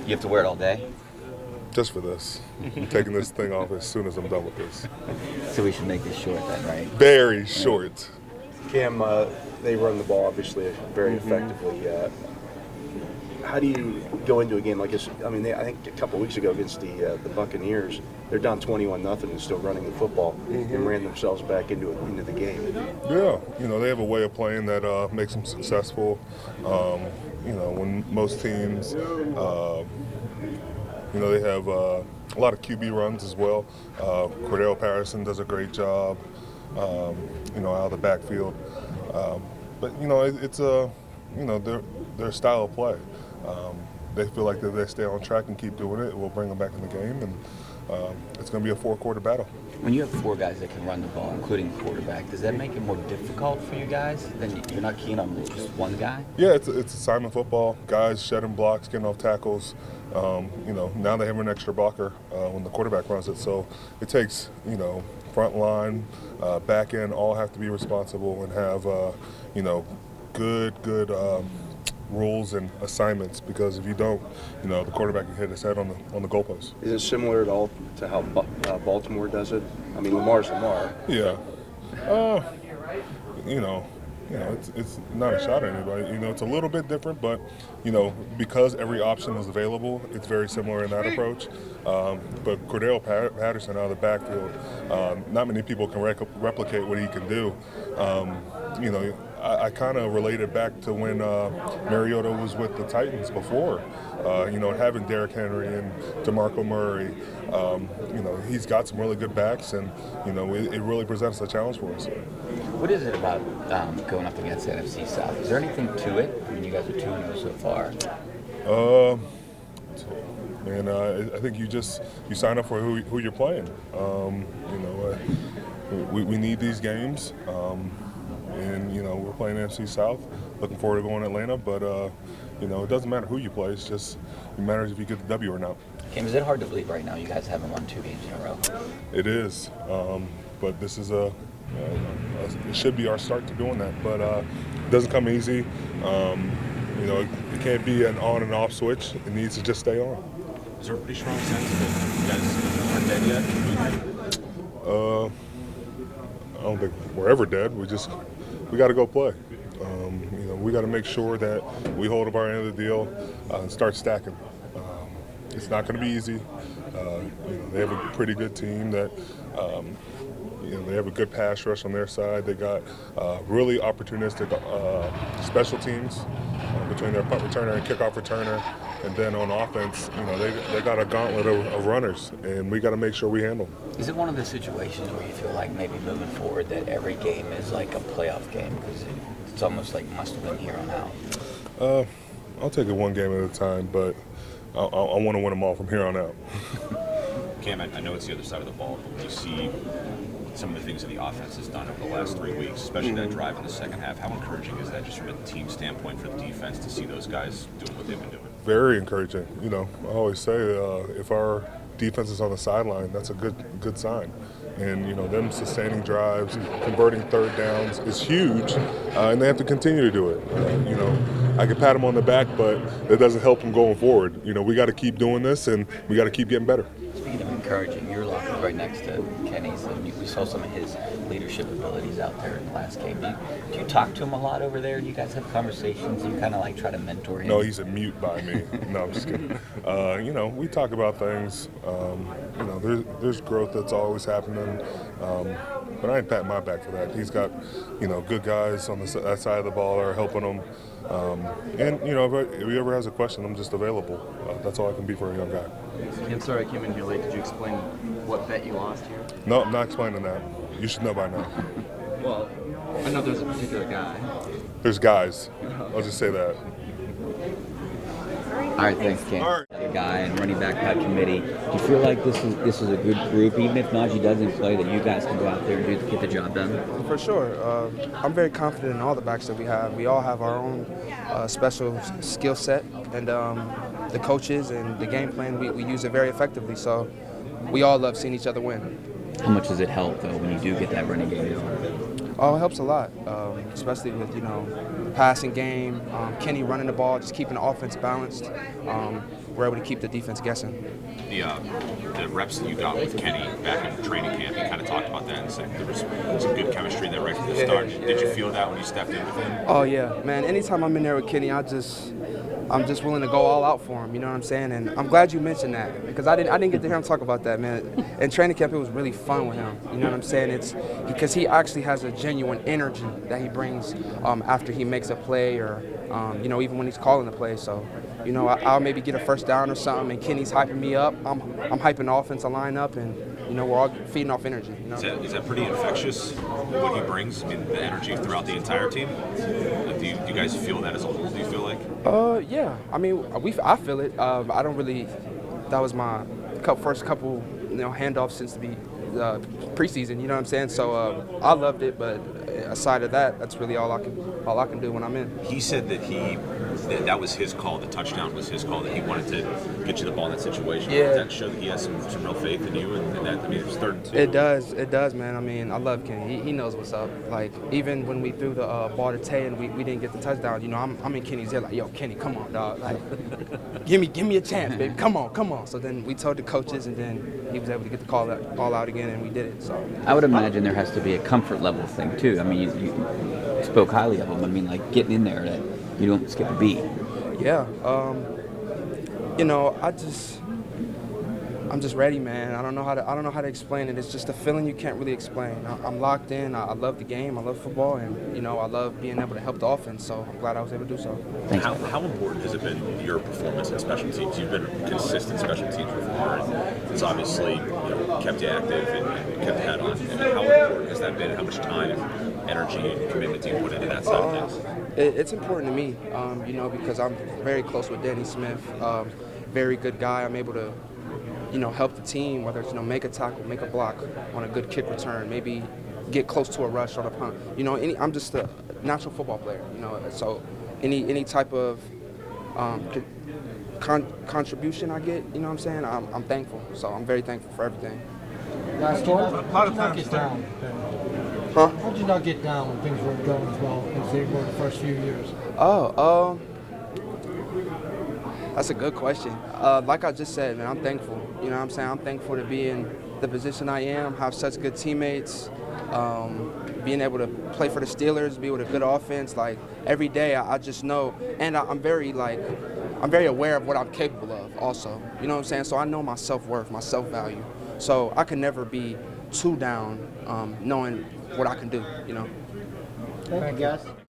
You have to wear it all day? Just for this. I'm taking this thing off as soon as I'm done with this. So we should make this short then, right? Very short. Cam, they run the ball obviously very effectively. How do you go into a game like this? I mean, I think a couple of weeks ago against the Buccaneers, they're down 21-0 and still running the football and ran themselves back into the game. Yeah, they have a way of playing that makes them successful. When most teams, they have a lot of QB runs as well. Cordell Patterson does a great job, out of the backfield. But it's their style of play. They feel like if they stay on track and keep doing it, we'll bring them back in the game, and it's going to be a 4-quarter battle. When you have 4 guys that can run the ball, including the quarterback, does that make it more difficult for you guys? Then you're not keen on just one guy? Yeah, it's assignment football. Guys shedding blocks, getting off tackles. Now they have an extra blocker when the quarterback runs it, so it takes front line, back end, all have to be responsible and have good rules and assignments, because if you don't, the quarterback can hit his head on the goalpost. Is it similar at all to how Baltimore does it? I mean, Lamar's Lamar. Yeah. It's not a shot at anybody. It's a little bit different, but, because every option is available, it's very similar in that approach. But Cordell Patterson out of the backfield, not many people can replicate what he can do. I kind of related back to when Mariota was with the Titans before, having Derrick Henry and DeMarco Murray. He's got some really good backs, and, it really presents a challenge for us. What is it about going up against the NFC South? Is there anything to it? I mean, you guys are 2-0 so far. I think you sign up for who you're playing. We need these games. We're playing NFC South. Looking forward to going to Atlanta, but it doesn't matter who you play. It matters if you get the W or not. Cam, is it hard to believe right now you guys haven't won 2 games in a row? It is, but this is it should be our start to doing that. But it doesn't come easy. It can't be an on and off switch. It needs to just stay on. Is there a pretty strong sense that you guys aren't dead yet? I don't think we're ever dead. We got to go play. We got to make sure that we hold up our end of the deal and start stacking. It's not going to be easy. They have a pretty good team that, they have a good pass rush on their side. They got really opportunistic special teams between their punt returner and kickoff returner. And then on offense, they got a gauntlet of runners, and we got to make sure we handle them. Is it one of the situations where you feel like maybe moving forward that every game is like a playoff game? Because it's almost like must win here on out. I'll take it one game at a time, but I want to win them all from here on out. Cam, I know it's the other side of the ball, but when you see some of the things that the offense has done over the last 3 weeks, especially that drive in the second half, how encouraging is that just from a team standpoint for the defense to see those guys doing what they've been doing? Very encouraging. I always say if our defense is on the sideline, that's a good sign. And, them sustaining drives, converting third downs is huge, and they have to continue to do it. I can pat them on the back, but that doesn't help them going forward. We got to keep doing this, and we got to keep getting better. Speaking of encouraging, your locker is right next to Kenny's, and we saw some of his leadership abilities out there in the last game. Do you talk to him a lot over there? Do you guys have conversations? Do you kind of like try to mentor him? No, he's a mute by me. No, I'm just kidding. We talk about things. There's growth that's always happening. But I ain't patting my back for that. He's got, good guys on that side of the ball that are helping him. If he ever has a question, I'm just available. That's all I can be for a young guy. I'm sorry I came in here late. Did you explain what bet you lost here? No, I'm not explaining that. You should know by now. Well, I know there's a particular guy. There's guys. I'll just say that. All right, thanks, Ken. All right. The guy and running back by committee. Do you feel like this is a good group, even if Najee doesn't play, that you guys can go out there and get the job done? For sure. I'm very confident in all the backs that we have. We all have our own special skill set, and the coaches and the game plan, we use it very effectively. So we all love seeing each other win. How much does it help, though, when you do get that running game going? Oh, it helps a lot, especially with, the passing game, Kenny running the ball, just keeping the offense balanced. We're able to keep the defense guessing. The reps that you got with Kenny back in training camp, you kind of talked about that and said there was some good chemistry there right from the start. Did you feel that when you stepped in with him? Oh, yeah. Man, anytime I'm in there with Kenny, I'm just willing to go all out for him, you know what I'm saying? And I'm glad you mentioned that because I didn't get to hear him talk about that, man. In training camp, it was really fun with him, you know what I'm saying? It's because he actually has a genuine energy that he brings after he makes a play or, even when he's calling the play. So, I'll maybe get a first down or something, and Kenny's hyping me up. I'm hyping the offensive line up, and, we're all feeding off energy. Is that pretty infectious, what he brings? I mean, the energy throughout the entire team? Like, do you guys feel that as a whole, do you feel like? Yeah. I mean, I feel it. I don't really – that was my first couple, handoffs since the preseason, you know what I'm saying? So I loved it, but aside of that, that's really all I can do when I'm in. He said that that was his call, the touchdown was his call, that he wanted to get you the ball in that situation. Yeah. Does that show that he has some real faith in you and that? I mean, it was 3rd and 2. It does, man. I mean, I love Kenny. He knows what's up. Like, even when we threw the ball to Tay and we didn't get the touchdown, I'm in Kenny's ear like, yo, Kenny, come on, dog. Like, give me a chance, baby. Come on. So then we told the coaches, and then he was able to get the call out again, and we did it. So I would imagine there has to be a comfort level thing too. I mean, you spoke highly of him. I mean, like getting in there that you don't skip a beat. Yeah. I'm just ready, man. I don't know how to explain it. It's just a feeling you can't really explain. I'm locked in. I love the game. I love football, and I love being able to help the offense. So I'm glad I was able to do so. Thanks. How important has it been your performance in special teams? You've been a consistent special teams performer, and it's obviously kept you active and kept your head on. And how important has that been? And how much time, and energy, and commitment do you put into that side of things? It's important to me, because I'm very close with Danny Smith. Very good guy. I'm able to help the team, whether it's, make a tackle, make a block on a good kick return, maybe get close to a rush on a punt. I'm just a natural football player, so any type of contribution I get, what I'm saying, I'm thankful. So I'm very thankful for everything. Last one, how'd you not get down? Huh? How'd you not get down when things weren't going as well as they were the first few years? That's a good question. Like I just said, man, I'm thankful. You know what I'm saying? I'm thankful to be in the position I am, have such good teammates, being able to play for the Steelers, be with a good offense. Like, every day I just know, and I'm very aware of what I'm capable of also. You know what I'm saying? So I know my self-worth, my self-value. So I can never be too down knowing what I can do, Thank you, guys.